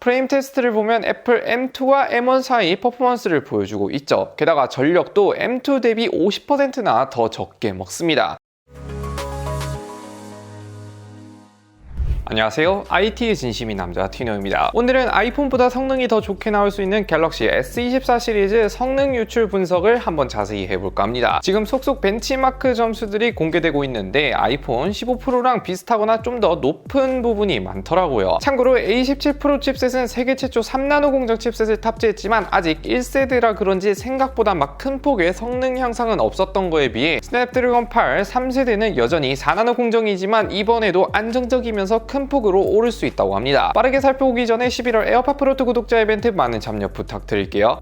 프레임 테스트를 보면 애플 M2와 M1 사이 퍼포먼스를 보여주고 있죠. 게다가 전력도 M2 대비 50%나 더 적게 먹습니다. 안녕하세요. IT의 진심인 남자 티노입니다. 오늘은 아이폰보다 성능이 더 좋게 나올 수 있는 갤럭시 S24 시리즈 성능 유출 분석을 한번 자세히 해볼까 합니다. 지금 속속 벤치마크 점수들이 공개되고 있는데 아이폰 15 프로랑 비슷하거나 좀 더 높은 부분이 많더라고요. 참고로 A17 프로 칩셋은 세계 최초 3나노 공정 칩셋을 탑재했지만 아직 1세대라 그런지 생각보다 막 큰 폭의 성능 향상은 없었던 거에 비해 스냅드래곤 8 3세대는 여전히 4나노 공정이지만 이번에도 안정적이면서 큰 폭으로 오를 수 있다고 합니다. 빠르게 살펴보기 전에 11월 에어팟 프로2 구독자 이벤트 많은 참여 부탁드릴게요.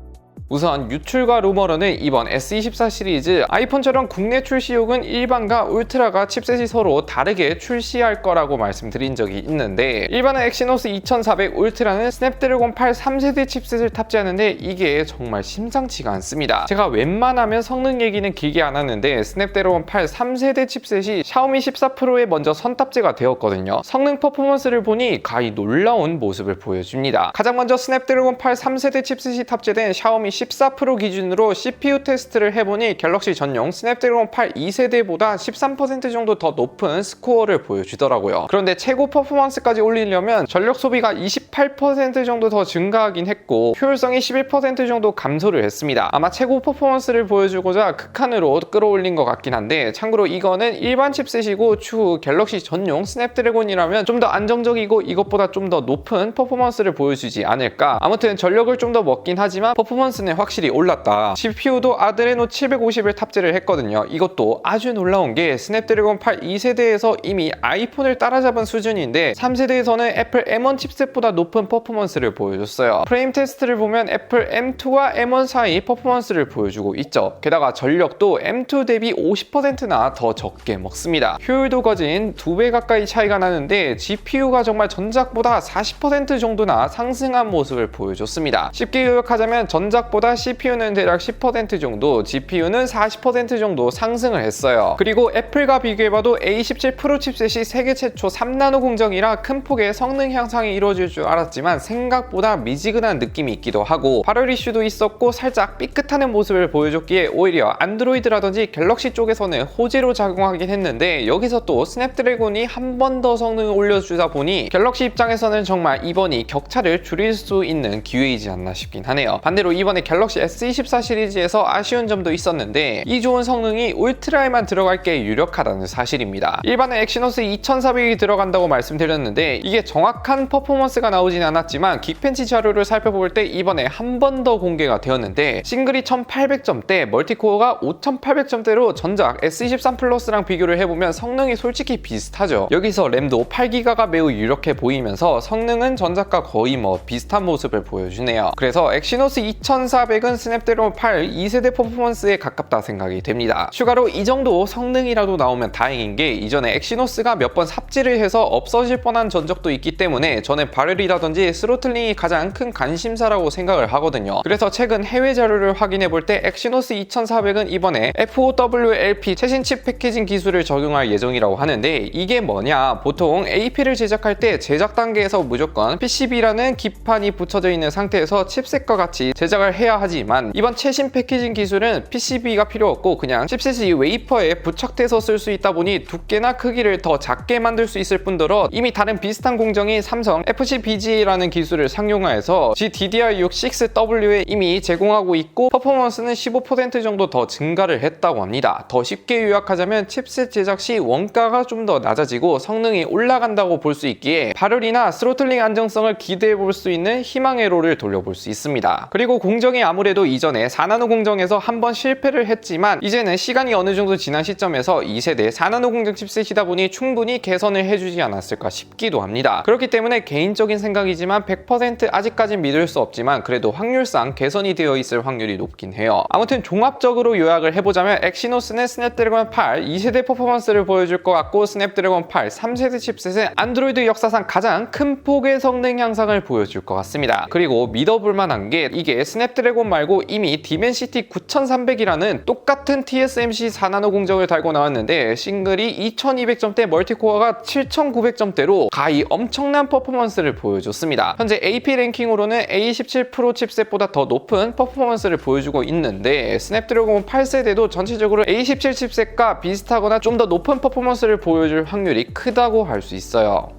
우선 유출과 루머로는 이번 S24 시리즈 아이폰처럼 국내 출시욕은 일반과 울트라가 칩셋이 서로 다르게 출시할 거라고 말씀드린 적이 있는데 일반은 엑시노스 2400 울트라는 스냅드래곤 8 3세대 칩셋을 탑재하는데 이게 정말 심상치가 않습니다. 제가 웬만하면 성능 얘기는 길게 안 하는데 스냅드래곤 8 3세대 칩셋이 샤오미 14 프로에 먼저 선탑재가 되었거든요. 성능 퍼포먼스를 보니 가히 놀라운 모습을 보여줍니다. 가장 먼저 스냅드래곤 8 3세대 칩셋이 탑재된 샤오미 14 프로 기준으로 CPU 테스트를 해보니 갤럭시 전용 스냅드래곤 8 2세대보다 13% 정도 더 높은 스코어를 보여주더라고요. 그런데 최고 퍼포먼스까지 올리려면 전력 소비가 28% 정도 더 증가하긴 했고 효율성이 11% 정도 감소를 했습니다. 아마 최고 퍼포먼스를 보여주고자 극한으로 끌어올린 것 같긴 한데 참고로 이거는 일반 칩셋이고 추후 갤럭시 전용 스냅드래곤이라면 좀 더 안정적이고 이것보다 좀 더 높은 퍼포먼스를 보여주지 않을까. 아무튼 전력을 좀 더 먹긴 하지만 퍼포먼스는 확실히 올랐다. CPU도 아드레노 750을 탑재를 했거든요. 이것도 아주 놀라운 게 스냅드래곤 8 2세대에서 이미 아이폰을 따라잡은 수준인데 3세대에서는 애플 M1 칩셋보다 높은 퍼포먼스를 보여줬어요. 프레임 테스트를 보면 애플 M2와 M1 사이 퍼포먼스를 보여주고 있죠. 게다가 전력도 M2 대비 50%나 더 적게 먹습니다. 효율도 거진 2배 가까이 차이가 나는데 GPU가 정말 전작보다 40% 정도나 상승한 모습을 보여줬습니다. 쉽게 요약하자면 전작보다 CPU는 대략 10% 정도, GPU는 40% 정도 상승을 했어요. 그리고 애플과 비교해봐도 A17 프로 칩셋이 세계 최초 3나노 공정이라 큰 폭의 성능 향상이 이루어질 줄 알았지만 생각보다 미지근한 느낌이 있기도 하고 발열 이슈도 있었고 살짝 삐끗하는 모습을 보여줬기에 오히려 안드로이드라든지 갤럭시 쪽에서는 호재로 작용하긴 했는데 여기서 또 스냅드래곤이 한 번 더 성능을 올려주다 보니 갤럭시 입장에서는 정말 이번이 격차를 줄일 수 있는 기회이지 않나 싶긴 하네요. 반대로 이번에 갤럭시 S24 시리즈에서 아쉬운 점도 있었는데 이 좋은 성능이 울트라에만 들어갈 게 유력하다는 사실입니다. 일반은 엑시노스 2400이 들어간다고 말씀드렸는데 이게 정확한 퍼포먼스가 나오진 않았지만 긱벤치 자료를 살펴볼 때 이번에 한 번 더 공개가 되었는데 싱글이 1800점대, 멀티코어가 5800점대로 전작 S23 플러스랑 비교를 해보면 성능이 솔직히 비슷하죠. 여기서 램도 8기가가 매우 유력해 보이면서 성능은 전작과 거의 비슷한 모습을 보여주네요. 그래서 엑시노스 2400은 스냅드래곤 8 2세대 퍼포먼스에 가깝다 생각이 됩니다. 추가로 이 정도 성능이라도 나오면 다행인 게 이전에 엑시노스가 몇 번 삽질을 해서 없어질 뻔한 전적도 있기 때문에 저는 발열이라든지 스로틀링이 가장 큰 관심사라고 생각을 하거든요. 그래서 최근 해외 자료를 확인해 볼 때 엑시노스 2400은 이번에 FOWLP 최신 칩 패키징 기술을 적용할 예정이라고 하는데 이게 뭐냐, 보통 AP를 제작할 때 제작 단계에서 무조건 PCB라는 기판이 붙여져 있는 상태에서 칩셋과 같이 제작을 해야 하지만 이번 최신 패키징 기술은 PCB가 필요 없고 그냥 칩셋이 웨이퍼에 부착돼서 쓸 수 있다 보니 두께나 크기를 더 작게 만들 수 있을 뿐더러 이미 다른 비슷한 공정이 삼성 FCBGA라는 기술을 상용화해서 GDDR6-6W에 이미 제공하고 있고 퍼포먼스는 15% 정도 더 증가를 했다고 합니다. 더 쉽게 요약하자면 칩셋 제작 시 원가가 좀 더 낮아지고 성능이 올라간다고 볼 수 있기에 발열이나 스로틀링 안정성을 기대해 볼 수 있는 희망의 롤을 돌려볼 수 있습니다. 그리고 공정이 아무래도 이전에 4나노 공정에서 한번 실패를 했지만 이제는 시간이 어느 정도 지난 시점에서 2세대 4나노 공정 칩셋이다 보니 충분히 개선을 해주지 않았을까 싶기도 합니다. 그렇기 때문에 개인적인 생각이지만 100% 아직까진 믿을 수 없지만 그래도 확률상 개선이 되어 있을 확률이 높긴 해요. 아무튼 종합적으로 요약을 해보자면 엑시노스는 스냅드래곤 8 2세대 퍼포먼스를 보여줄 것 같고 스냅드래곤 8 3세대 칩셋은 안드로이드 역사상 가장 큰 폭의 성능 향상을 보여줄 것 같습니다. 그리고 믿어볼 만한 게 이게 스냅 스냅드래곤 말고 이미 디멘시티 9300이라는 똑같은 TSMC 4나노 공정을 달고 나왔는데 싱글이 2200점대, 멀티코어가 7900점대로 가히 엄청난 퍼포먼스를 보여줬습니다. 현재 AP 랭킹으로는 A17 프로 칩셋보다 더 높은 퍼포먼스를 보여주고 있는데 스냅드래곤 8세대도 전체적으로 A17 칩셋과 비슷하거나 좀 더 높은 퍼포먼스를 보여줄 확률이 크다고 할 수 있어요.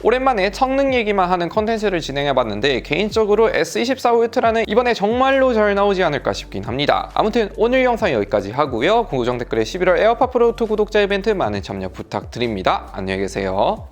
오랜만에 성능 얘기만 하는 컨텐츠를 진행해봤는데 개인적으로 S24 울트라는 이번에 정말로 잘 나오지 않을까 싶긴 합니다. 아무튼 오늘 영상 여기까지 하고요. 고정 댓글에 11월 에어팟 프로2 구독자 이벤트 많은 참여 부탁드립니다. 안녕히 계세요.